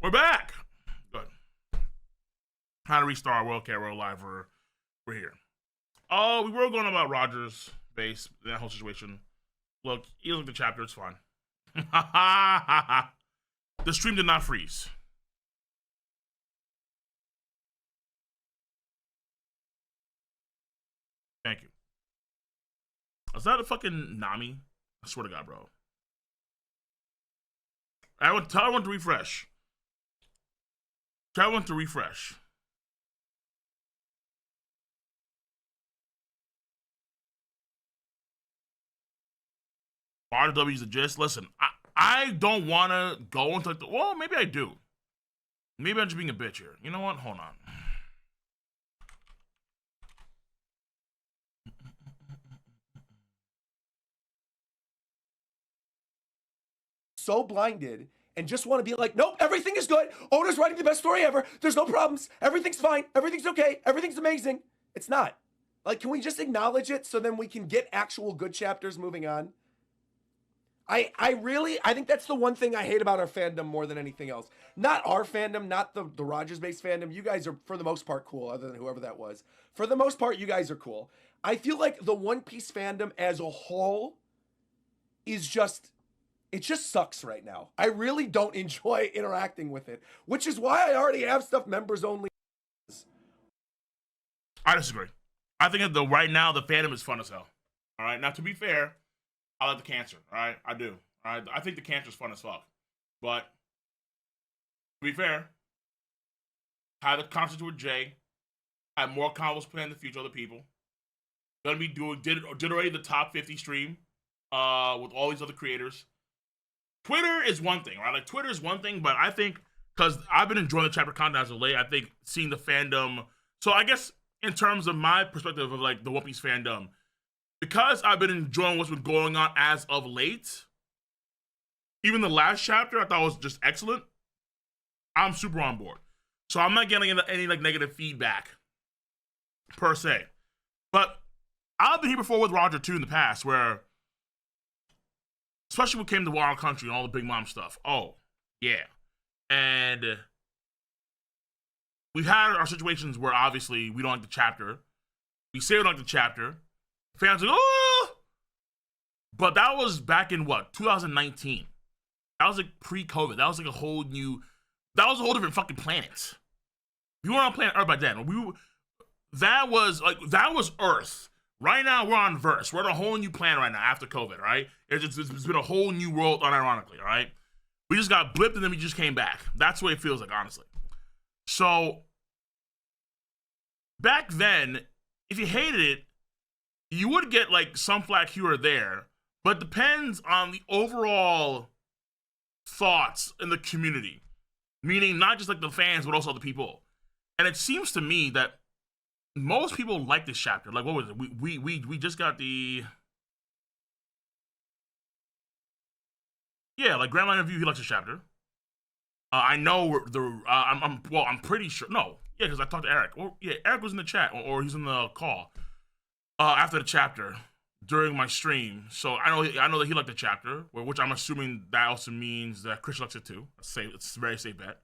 We're back. Good. How to restart World Care World Live. We're here. Oh, we were going about Rogers base, that whole situation. Look, you look at the chapter, it's fine. The stream did not freeze. Thank you. Is that a fucking Nami? I swear to God, bro. Tell everyone to refresh. Tell everyone to refresh. RW's the gist. Listen, I don't want to go into like well, maybe I do. Maybe I'm just being a bitch here. You know what? Hold on. So blinded and just want to be like, nope, everything is good. Oda's writing the best story ever. There's no problems. Everything's fine. Everything's okay. Everything's amazing. It's not. Like, can we just acknowledge it so then we can get actual good chapters moving on? I think that's the one thing I hate about our fandom more than anything else. Not our fandom, not the ROGERSBASE fandom. You guys are, for the most part, cool, other than whoever that was. For the most part, you guys are cool. I feel like the One Piece fandom as a whole is just... it just sucks right now. I really don't enjoy interacting with it, which is why I already have stuff members only. I disagree. I think that right now the fandom is fun as hell. All right. Now, to be fair, I like the cancer. All right. I do. All right. I think the cancer is fun as fuck. But to be fair, had a concert with Jay, had more combos planned in the future. Other people gonna be doing did already the top 50 stream with all these other creators. Twitter is one thing, right? Like, Twitter is one thing, but I think, because I've been enjoying the chapter content as of late, I think seeing the fandom, so I guess in terms of my perspective of, like, the One Piece fandom, because I've been enjoying what's been going on as of late, even the last chapter I thought was just excellent, I'm super on board. So I'm not getting any, like, negative feedback, per se. But I've been here before with Roger, too, in the past, where especially when it came to Wild Country and all the Big Mom stuff. Oh, yeah. And we've had our situations where obviously we don't like the chapter. We say we don't like the chapter. Fans are like, oh! But that was back in what? 2019. That was like pre-COVID. That was like a whole different fucking planet. We weren't on planet Earth by then. That was Earth. Right now, we're on Verse. We're on a whole new planet right now after COVID, right? It's been a whole new world, unironically, all right? We just got blipped and then we just came back. That's what it feels like, honestly. So, back then, if you hated it, you would get, like, some flack here or there, but it depends on the overall thoughts in the community. Meaning, not just, like, the fans, but also the people. And it seems to me that most people like this chapter. Like, what was it? We just got the... yeah, like, Grand Line Review, he likes this chapter. I know I'm pretty sure. No, yeah, because I talked to Eric. Well, yeah, Eric was in the chat, or he's in the call after the chapter during my stream. So I know that he liked the chapter, which I'm assuming that also means that Chris likes it too. It's a very safe bet.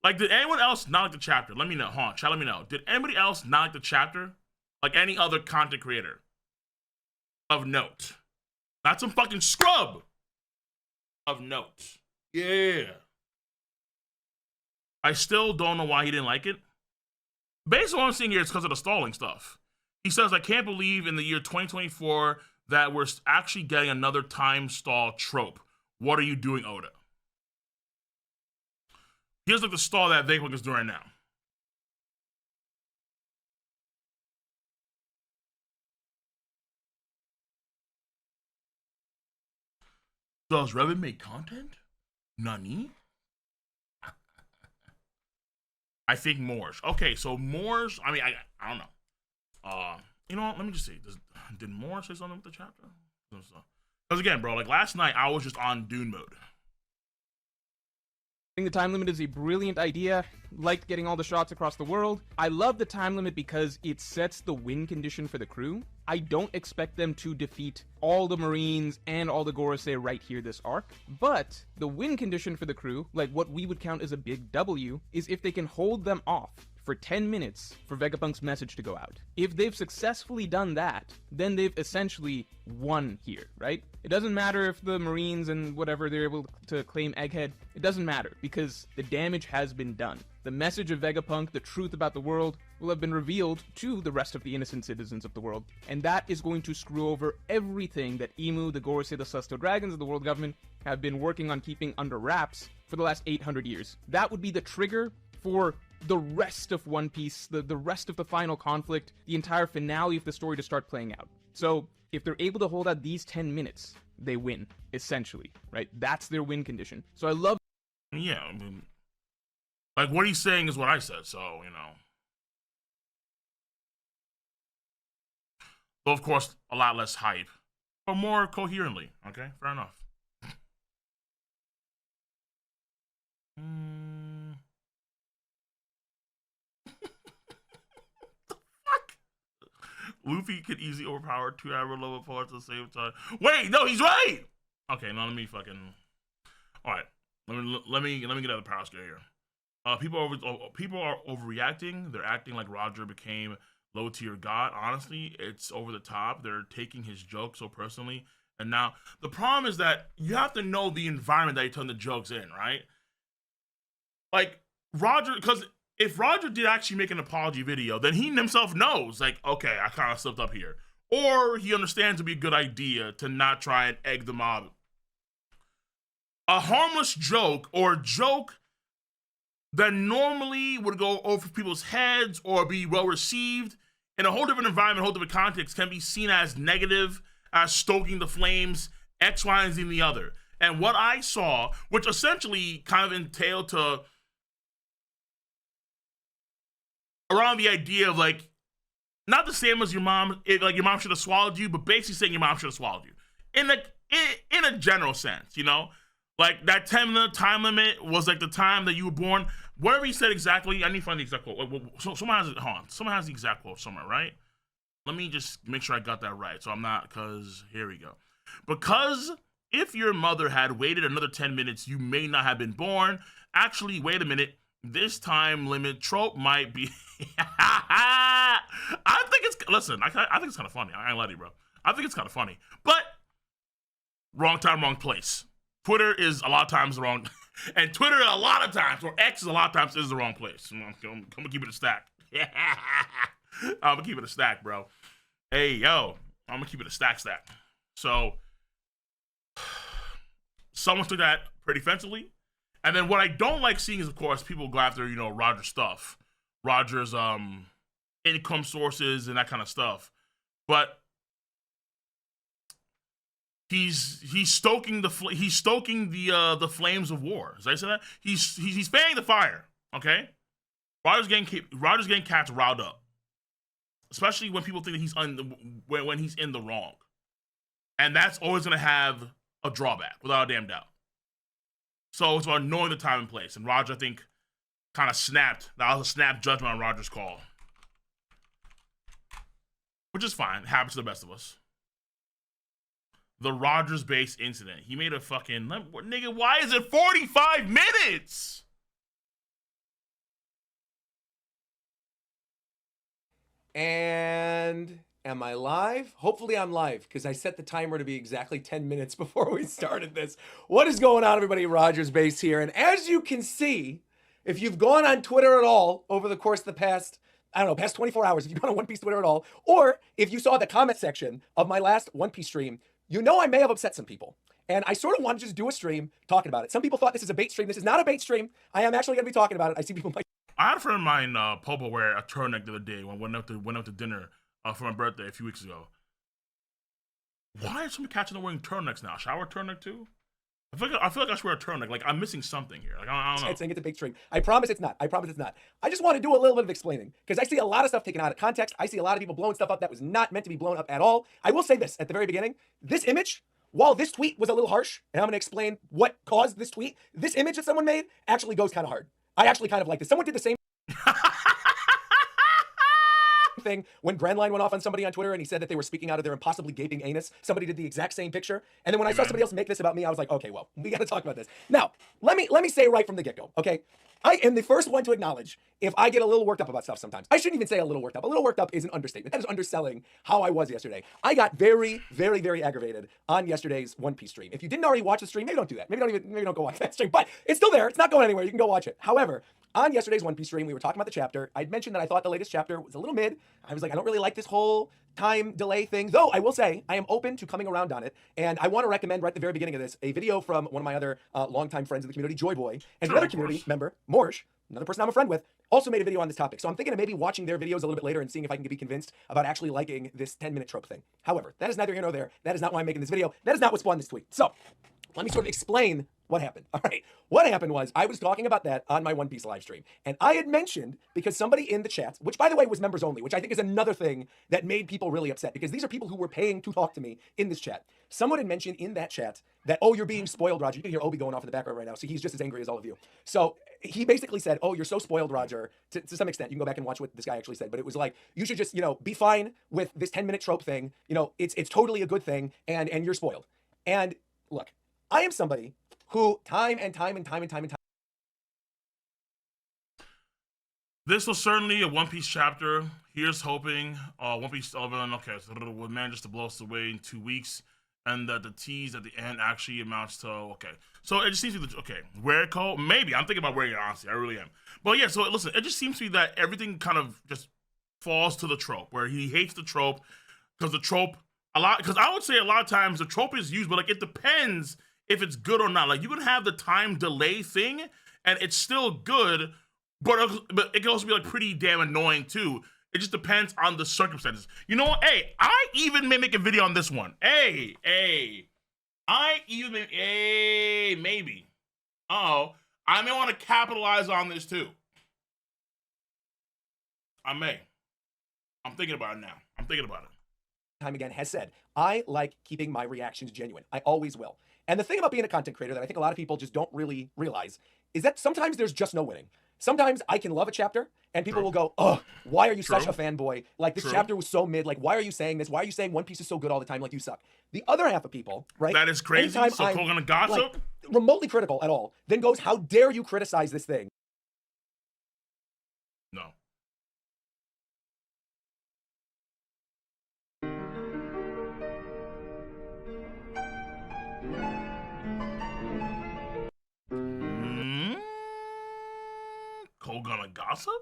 Like, did anyone else not like the chapter? Let me know. Hold on, chat, let me know. Did anybody else not like the chapter? Like any other content creator of note? Not some fucking scrub of note. Yeah. I still don't know why he didn't like it. Based on what I'm seeing here, it's because of the stalling stuff. He says, I can't believe in the year 2024 that we're actually getting another time stall trope. What are you doing, Oda? Here's like the stall that Vapor is doing right now. Does Revan make content? Nani? I think Moors. Okay, so Moors, I mean, I don't know. You know what? Let me just see. Did Moors say something with the chapter? Because again, bro, like last night, I was just on Dune mode. The time limit is a brilliant idea. Liked getting all the shots across the world. I love the time limit because it sets the win condition for the crew. I don't expect them to defeat all the Marines and all the Gorosei right here this arc, but the win condition for the crew, like what we would count as a big W, is if they can hold them off for 10 minutes for Vegapunk's message to go out. If they've successfully done that, then they've essentially won here, right? It doesn't matter if the Marines and whatever they're able to claim Egghead, it doesn't matter because the damage has been done. The message of Vegapunk, the truth about the world, will have been revealed to the rest of the innocent citizens of the world, and that is going to screw over everything that Imu, the Gorosei, the Celestial Dragons, and the world government have been working on keeping under wraps for the last 800 years. That would be the trigger for the rest of One Piece, the rest of the final conflict, the entire finale of the story to start playing out. So, if they're able to hold out these 10 minutes, they win, essentially, right? That's their win condition. So I love... Yeah, I mean, like, what he's saying is what I said, so, you know. Though, of course, a lot less hype, but more coherently, okay? Fair enough. Luffy could easily overpower 2 average level parts at the same time. Wait, no, he's right. Okay, now let me fucking. All right, let me get out of the power scale here. People are overreacting. They're acting like Roger became low tier god. Honestly, it's over the top. They're taking his joke so personally. And now the problem is that you have to know the environment that you're telling the jokes in, right? Like Roger, because if Roger did actually make an apology video, then he himself knows, like, okay, I kind of slipped up here. Or he understands it'd be a good idea to not try and egg the mob. A harmless joke or a joke that normally would go over people's heads or be well received in a whole different environment, a whole different context, can be seen as negative, as stoking the flames, X, Y, and Z, and the other. And what I saw, which essentially kind of entailed to around the idea of, like, not the same as your mom, like your mom should have swallowed you, but basically saying your mom should have swallowed you in a general sense, you know, like that 10-minute time limit was like the time that you were born. Whatever he said exactly, I need to find the exact quote. So someone has it. Hold on, someone has the exact quote somewhere, right? Let me just make sure I got that right. So I'm not, because here we go. Because if your mother had waited another 10 minutes, you may not have been born. Actually, wait a minute. This time limit trope might be. I think it's, listen, I think it's kind of funny. I ain't lie to you, bro. I think it's kind of funny. But wrong time, wrong place. Twitter is a lot of times the wrong, and Twitter a lot of times, or X a lot of times is the wrong place. I'm gonna keep it a stack. I'm gonna keep it a stack, bro. Hey, yo, I'm gonna keep it a stack. So, someone took that pretty offensively. And then what I don't like seeing is, of course, people go after, you know, Roger's stuff. Roger's income sources and that kind of stuff. But he's stoking the flames of war. Did I say that? He's fanning the fire, okay? Roger's getting cats riled up. Especially when people think that when he's in the wrong. And that's always going to have a drawback, without a damn doubt. So it's about knowing the time and place. And Roger, I think, kind of snapped. That was a snap judgment on Roger's call. Which is fine. It happens to the best of us. The ROGERSBASE incident. He made a fucking... Nigga, why is it 45 minutes? And... am I live? Hopefully I'm live, because I set the timer to be exactly 10 minutes before we started this. What is going on, everybody? ROGERSBASE here. And as you can see, if you've gone on Twitter at all over the course of the past, I don't know, past 24 hours, if you've gone on One Piece Twitter at all, or if you saw the comment section of my last One Piece stream, you know I may have upset some people. And I sort of want to just do a stream talking about it. Some people thought this is a bait stream. This is not a bait stream. I am actually going to be talking about it. I see people like... I had a friend of mine, Popo, wear a turtleneck the other day when went out to dinner for my birthday a few weeks ago. Why is somebody catching them wearing turtlenecks now? Should I wear a turtleneck too? I feel like I should wear a turtleneck. Like, I'm missing something here. Like, I don't know. It's a big stream. I promise it's not. I promise it's not. I just want to do a little bit of explaining, because I see a lot of stuff taken out of context. I see a lot of people blowing stuff up that was not meant to be blown up at all. I will say this at the very beginning. This image while this tweet was a little harsh, and I'm going to explain what caused this tweet, this image that someone made actually goes kind of hard. I actually kind of like this. Someone did the same thing when Grandline went off on somebody on Twitter and he said that they were speaking out of their impossibly gaping anus. Somebody did the exact same picture. And then when I saw somebody else make this about me, I was like, okay, well, we got to talk about this. Now, let me say right from the get-go, okay? I am the first one to acknowledge if I get a little worked up about stuff sometimes. I shouldn't even say a little worked up. A little worked up is an understatement. That is underselling how I was yesterday. I got very, very, very aggravated on yesterday's One Piece stream. If you didn't already watch the stream, maybe don't do that. Maybe don't go watch that stream. But it's still there. It's not going anywhere. You can go watch it. However, on yesterday's One Piece stream, we were talking about the chapter. I'd mentioned that I thought the latest chapter was a little mid. I was like, I don't really like this whole time delay thing, though I will say I am open to coming around on it, and I want to recommend right at the very beginning of this a video from one of my other longtime friends in the community, Joy Boy, and another community member, Morsh, another person I'm a friend with, also made a video on this topic. So I'm thinking of maybe watching their videos a little bit later and seeing if I can be convinced about actually liking this 10-minute trope thing. However, that is neither here nor there. That is not why I'm making this video. That is not what spawned this tweet. So let me sort of explain what happened. All right. What happened was I was talking about that on my One Piece live stream. And I had mentioned, because somebody in the chat, which by the way was members only, which I think is another thing that made people really upset, because these are people who were paying to talk to me in this chat. Someone had mentioned in that chat that, oh, you're being spoiled, Roger. You can hear Obi going off in the background right now. So he's just as angry as all of you. So he basically said, oh, you're so spoiled, Roger, to some extent. You can go back and watch what this guy actually said. But it was like, you should just, be fine with this 10-minute trope thing. It's totally a good thing. And you're spoiled. And look, I am somebody who time and time. This was certainly a One Piece chapter. Here's hoping One Piece okay, so we'll manage to blow us away in 2 weeks, and that the tease at the end actually amounts to okay. So it just seems to be okay. Wear it cold, maybe. I'm thinking about wearing it, honestly. I really am. But yeah, so listen, it just seems to be that everything kind of just falls to the trope, where he hates the trope because the trope because I would say a lot of times the trope is used, but like it depends if it's good or not. Like you can have the time delay thing and it's still good, but it can also be like pretty damn annoying too. It just depends on the circumstances. You know what? Hey, I even may make a video on this one. Maybe. Oh, I may want to capitalize on this too. I may. I'm thinking about it now. Time again has said, I like keeping my reactions genuine. I always will. And the thing about being a content creator that I think a lot of people just don't really realize is that sometimes there's just no winning. Sometimes I can love a chapter and people will go, oh, why are you such a fanboy? Like this chapter was so mid. Like, why are you saying this? Why are you saying One Piece is so good all the time? Like you suck. The other half of people, right? That is crazy. So I'm gonna gossip? Like, remotely critical at all, then goes, how dare you criticize this thing? No. Gonna gossip?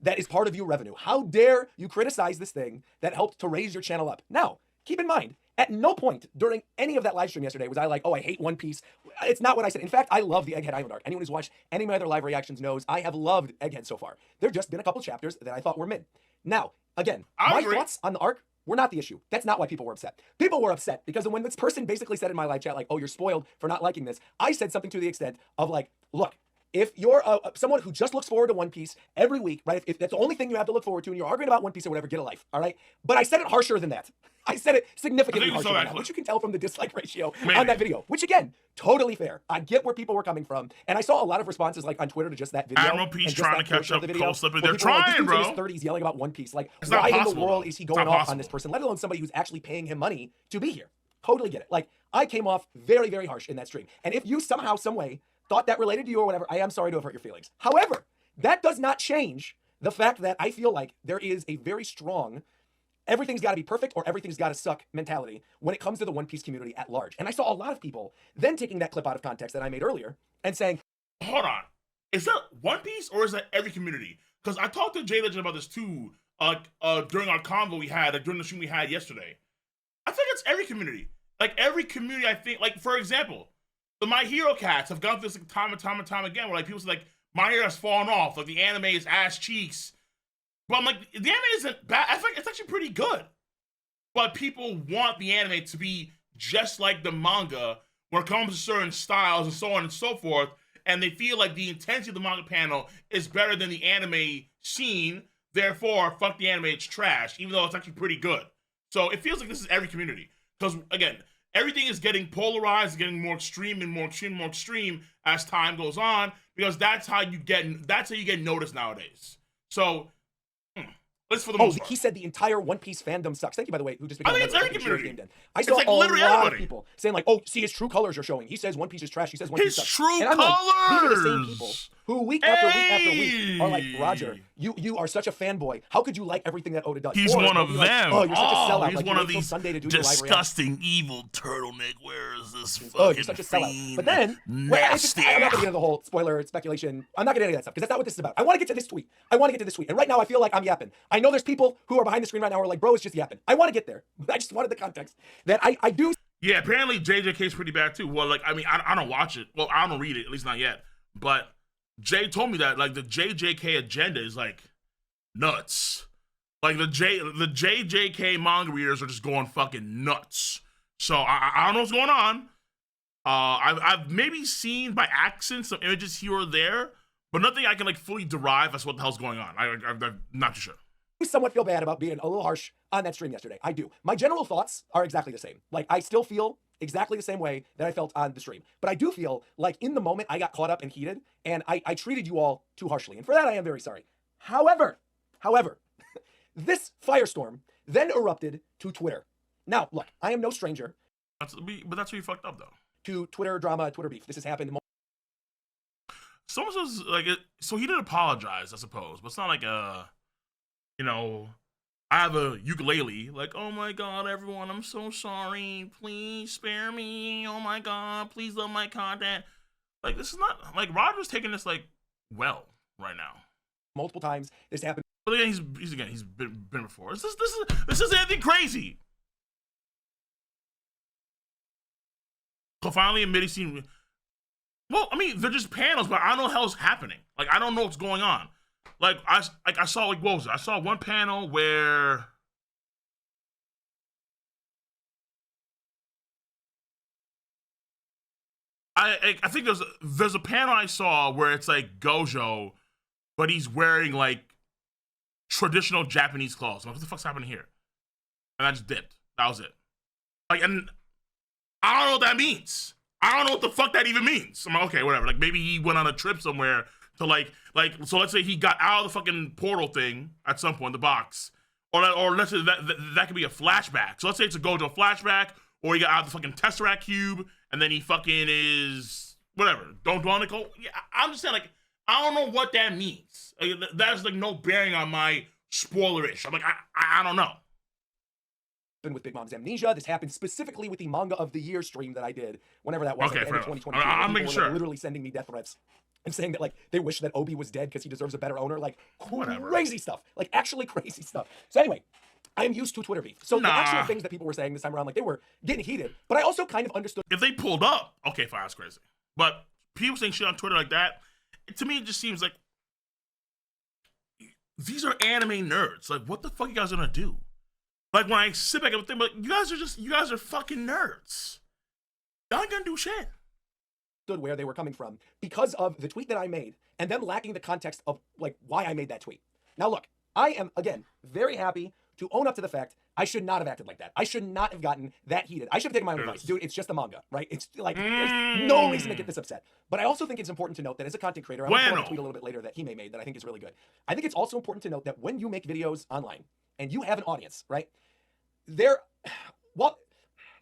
That is part of your revenue. How dare you criticize this thing that helped to raise your channel up? Now, keep in mind, at no point during any of that live stream yesterday was I like, oh, I hate One Piece. It's not what I said. In fact, I love the Egghead Island arc. Anyone who's watched any of my other live reactions knows I have loved Egghead so far. There have just been a couple chapters that I thought were mid. Now, again, my thoughts on the arc were not the issue. That's not why people were upset. People were upset because when this person basically said in my live chat, like, oh, you're spoiled for not liking this, I said something to the extent of like, look, if you're someone who just looks forward to One Piece every week, right? If that's the only thing you have to look forward to and you're arguing about One Piece or whatever, get a life, all right? But I said it harsher than that. I said it significantly harsher than that, which you can tell from the dislike ratio on that video, which again, totally fair. I get where people were coming from. And I saw a lot of responses like on Twitter to just that video. Admiral Peace trying to catch up, cold slipping. They're trying, like, bro. In his 30s yelling about One Piece. Like, why in the world is he going off on this person, let alone somebody who's actually paying him money to be here? Totally get it. Like, I came off very, very harsh in that stream. And if you somehow, some way, thought that related to you or whatever, I am sorry to have hurt your feelings. However, that does not change the fact that I feel like there is a very strong everything's got to be perfect or everything's got to suck mentality when it comes to the One Piece community at large. And I saw a lot of people then taking that clip out of context that I made earlier and saying, hold on, is that One Piece or is that every community? Because I talked to Jay Legend about this too during our convo we had, during the stream we had yesterday. I think it's every community. Like every community, I think, like for example, the My Hero cats have gone through this like, time and time again, where like people say like My Hero has fallen off, like the anime is ass cheeks. But I'm like, the anime isn't bad. I think it's actually pretty good. But people want the anime to be just like the manga when it comes to certain styles and so on and so forth. And they feel like the intensity of the manga panel is better than the anime scene. Therefore, fuck the anime, it's trash, even though it's actually pretty good. So it feels like this is every community. Because again, everything is getting polarized, getting more extreme and more extreme, more extreme as time goes on, because that's how you get noticed nowadays. So, let's for the most part. He said the entire One Piece fandom sucks. Thank you, by the way, who just became I think it's every Game community. Den. I saw like a literally lot everybody. of people saying like, "Oh, see his true colors are showing." He says One Piece is trash. He says One Piece His sucks. true And I'm like, these are the same colors. people who week after week after week are like, Roger, you are such a fanboy. How could you like everything that Oda does? He's Or one they'll of be like, them. oh, you're such a sellout. He's like, one you of wait till these Sunday to do your live reaction. disgusting, evil turtleneck wearers. This fucking Oh, you're such a sellout. But then, wait, I'm not going to get into the whole spoiler speculation. I'm not going to get into that stuff because that's not what this is about. I want to get to this tweet. And right now I feel like I'm yapping. I know there's people who are behind the screen right now who are like, bro, it's just yapping. I want to get there. But I just wanted the context that I do. Yeah, apparently JJK's pretty bad too. Well, like, I mean, I don't watch it. Well, I don't read it, at least not yet. But Jay told me that, like, the JJK agenda is, like, nuts. Like, the JJK manga readers are just going fucking nuts. So, I don't know what's going on. I've maybe seen by accident some images here or there, but nothing I can, like, fully derive as to what the hell's going on. I'm not too sure. I somewhat feel bad about being a little harsh on that stream yesterday. I do. My general thoughts are exactly the same. Like, I still feel exactly the same way that I felt on the stream. But I do feel like in the moment I got caught up and heated, and I treated you all too harshly. And for that, I am very sorry. However, this firestorm then erupted to Twitter. Now, look, I am no stranger. But that's where you fucked up, though. To Twitter drama, Twitter beef. This has happened. Someone says, like, so he did apologize, I suppose. But it's not like you know, I have a ukulele, like, oh my god, everyone, I'm so sorry, please spare me, oh my god, please love my content. Like, this is not, like, Roger's taking this, like, well, right now. Multiple times, this happened. But again, he's been before. This is anything crazy. So finally admitting, seen, well, I mean, they're just panels, but I don't know what the hell's happening. Like, I don't know what's going on. Like I saw, like, what was it? I saw one panel where I think there's a panel I saw where it's like Gojo, but he's wearing like traditional Japanese clothes. I'm like, what the fuck's happening here? And I just dipped. That was it. Like, and I don't know what that means. I don't know what the fuck that even means. I'm like, okay, whatever. Like, maybe he went on a trip somewhere to like, so let's say he got out of the fucking portal thing at some point, the box. Or let's say that could be a flashback. So let's say it's a Gojo flashback, or he got out of the fucking Tesseract cube, and then he fucking is, whatever, Don Nicole. Yeah, I'm just saying, like, I don't know what that means. Like, that's, like, no bearing on my spoilerish. I'm like, I don't know. With Big Mom's Amnesia. This happened specifically with the Manga of the Year stream that I did, whenever that was, okay, like, the end of 2022. I'm making sure. Like, literally sending me death threats and saying that, like, they wish that Obi was dead because he deserves a better owner. Like, crazy stuff. Like, actually crazy stuff. So anyway, I am used to Twitter beef. So the actual things that people were saying this time around, like, they were getting heated, but I also kind of understood. If they pulled up, okay, fine, that's crazy. But people saying shit on Twitter like that, to me, it just seems like these are anime nerds. Like, what the fuck are you guys gonna do? Like, when I sit back and think, like, you guys are fucking nerds. Y'all ain't gonna do shit. Where they were coming from because of the tweet that I made and them lacking the context of, like, why I made that tweet. Now, look, I am, again, very happy to own up to the fact I should not have acted like that. I should not have gotten that heated. I should have taken my own advice. Dude, it's just a manga, right? It's like, there's no reason to get this upset. But I also think it's important to note that as a content creator, I'm going to tweet a little bit later that he made that I think is really good. I think it's also important to note that when you make videos online and you have an audience, right?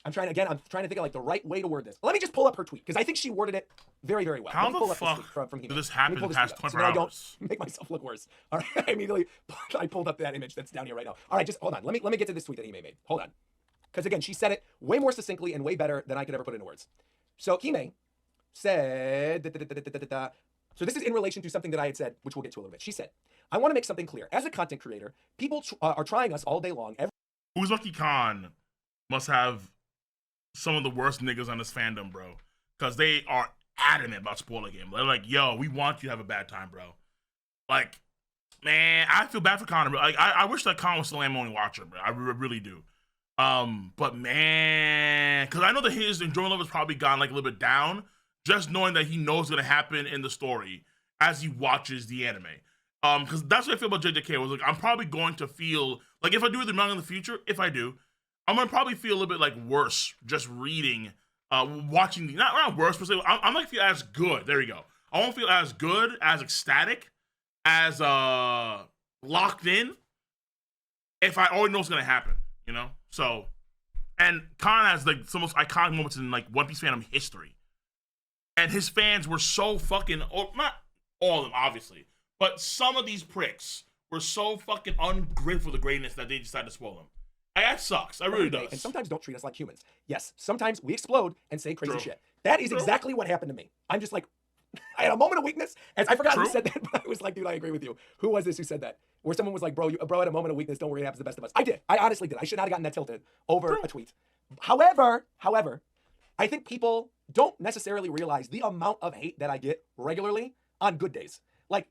I'm trying to think of, like, the right way to word this. Let me just pull up her tweet, because I think she worded it very, very well. How the fuck did this happen in the past 24 hours? I don't make myself look worse. All right, I immediately I pulled up that image that's down here right now. All right, just hold on. Let me get to this tweet that Hime made. Hold on. Because, again, she said it way more succinctly and way better than I could ever put into words. So Hime said, so this is in relation to something that I had said, which we'll get to a little bit. She said, I want to make something clear. As a content creator, people are trying us all day long. Uzumaki Khan must have some of the worst niggas on this fandom, bro. Because they are adamant about spoiler game. They're like, yo, we want you to have a bad time, bro. Like, man, I feel bad for Connor, bro. Like, I wish that Con was still an only watcher, bro. I really do. But man, because I know that his enjoyment level has probably gone, like, a little bit down, just knowing that he knows what's gonna happen in the story as he watches the anime. Because that's what I feel about JJK. Was like, I'm probably going to feel like, if I do the manga in the future, if I do, I'm gonna probably feel a little bit like worse just reading, watching. Not worse, but I'm not gonna feel as good. There you go. I won't feel as good, as ecstatic, as locked in if I already know what's gonna happen. You know. So, and Khan has like some most iconic moments in like One Piece fandom history, and his fans were so fucking not all of them obviously, but some of these pricks were so fucking ungrateful for the greatness that they decided to spoil them. That sucks. That really does. And sometimes don't treat us like humans. Yes, sometimes we explode and say crazy True. shit. That is exactly what happened to me. I'm just like, I had a moment of weakness. As I forgot who said that, but I was like, dude, I agree with you. Who was this who said that? Where someone was like, bro, bro had a moment of weakness. Don't worry, it happens to the best of us. I did. I honestly did. I should not have gotten that tilted over a tweet. However, I think people don't necessarily realize the amount of hate that I get regularly on good days. Like,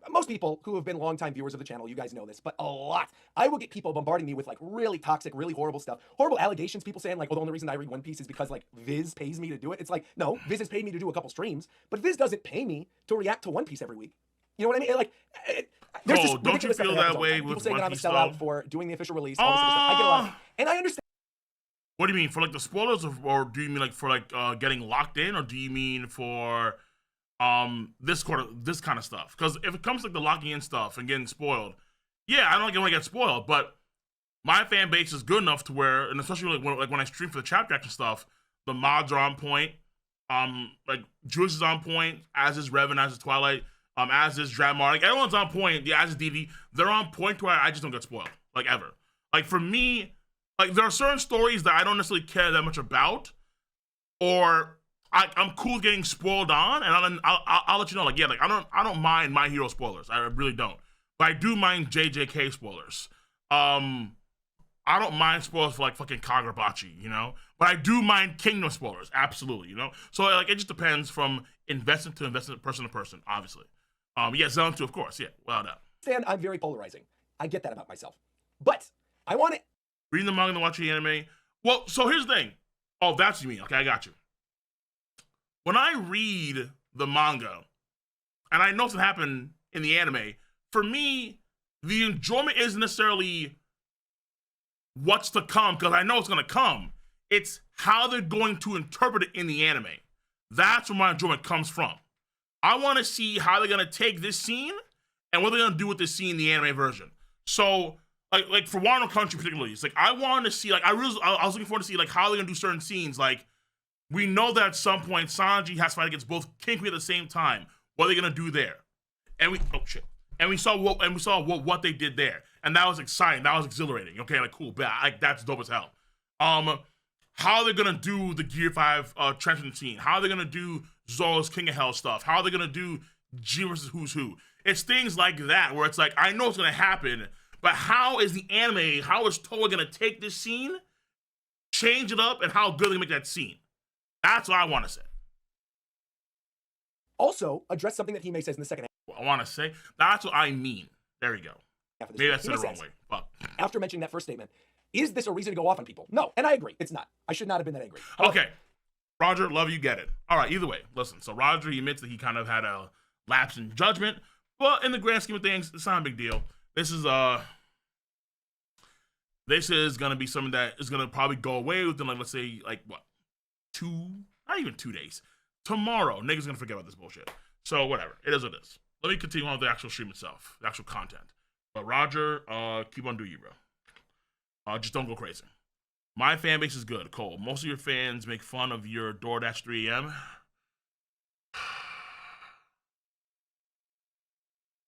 most people who have been longtime viewers of the channel, you guys know this, but a lot. I will get people bombarding me with like really toxic, really horrible stuff. Horrible allegations, people saying like, oh, the only reason I read One Piece is because like Viz pays me to do it. It's like, no, Viz has paid me to do a couple streams, but Viz doesn't pay me to react to One Piece every week. You know what I mean? Like, there's just don't you feel that way people with saying One that I'm a Piece, sellout though? for doing the official release, all this other stuff. I get a lot of it. And I understand. What do you mean, for like the spoilers, or do you mean like for like getting locked in, or do you mean for this kind of stuff? Because if it comes to like the locking in stuff and getting spoiled, yeah, I don't want to get spoiled, but my fan base is good enough to where, and especially like when I stream for the chapter action stuff, the mods are on point. Like Juice is on point, as is Revan, as is Twilight, as is Dramar. Like everyone's on point. Yeah, as is DD, they're on point to where I just don't get spoiled, like ever. Like for me, like there are certain stories that I don't necessarily care that much about, or I'm cool getting spoiled on, and I'll let you know. Like, yeah, like I don't mind My Hero spoilers. I really don't. But I do mind JJK spoilers. I don't mind spoilers for like fucking Kagurabachi, you know. But I do mind Kingdom spoilers, absolutely, you know. So like it just depends from investment to investment, person to person, obviously. Yeah, Zone 2, of course, yeah, well done. I'm very polarizing. I get that about myself, but I want it. Reading the manga and watching the anime. Well, so here's the thing. Oh, that's what you mean. Okay, I got you. When I read the manga, and I know what's happened in the anime, for me, the enjoyment isn't necessarily what's to come, because I know it's going to come. It's how they're going to interpret it in the anime. That's where my enjoyment comes from. I want to see how they're going to take this scene and what they're going to do with this scene in the anime version. So, like for Wano Country particularly, it's like I want to see, like I was looking forward to see like how they're going to do certain scenes. Like, we know that at some point Sanji has to fight against both King Queen at the same time. What are they going to do there? And we saw what they did there, and that was exciting. That was exhilarating. Okay, like cool, like that's dope as hell. How they're gonna do the Gear 5 transfer scene? How they're gonna do Zoro's King of Hell stuff? How they're gonna do G versus Who's Who? It's things like that where it's like I know it's gonna happen, but how is the anime? How is Toei gonna take this scene, change it up, and how good they make that scene? That's what I want to say. Also, address something that Hime says in the second half. I want to say that's what I mean. There you go. Maybe I said it the wrong way. Fuck. After mentioning that first statement, is this a reason to go off on people? No, and I agree. It's not. I should not have been that angry. However, okay. Roger, love you, get it. All right, either way, listen. So Roger, he admits that he kind of had a lapse in judgment, but in the grand scheme of things, it's not a big deal. This is gonna be something that is gonna probably go away within, like, let's say, like what, not even 2 days. Tomorrow, niggas gonna forget about this bullshit. So whatever, it is what it is. Let me continue on with the actual stream itself, the actual content. But Roger, keep on doing you, bro. Just don't go crazy. My fan base is good, Cole. Most of your fans make fun of your DoorDash 3 a.m.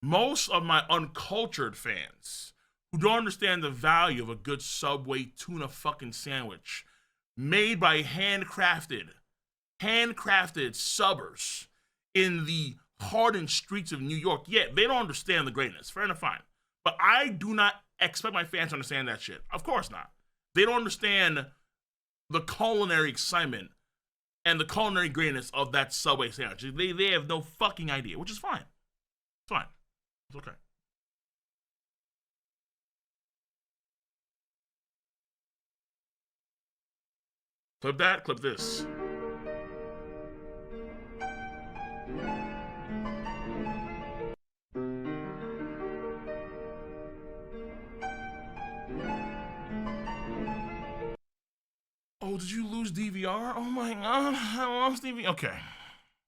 Most of my uncultured fans who don't understand the value of a good Subway tuna fucking sandwich made by handcrafted subbers in the hardened streets of New York, yeah, they don't understand the greatness. Fair enough, fine. But I do not expect my fans to understand that shit. Of course not. They don't understand the culinary excitement and the culinary greatness of that Subway sandwich. They have no fucking idea, which is fine. It's fine. It's okay. Clip that, clip this. did you lose DVR? Oh my god, I lost DVR. Okay.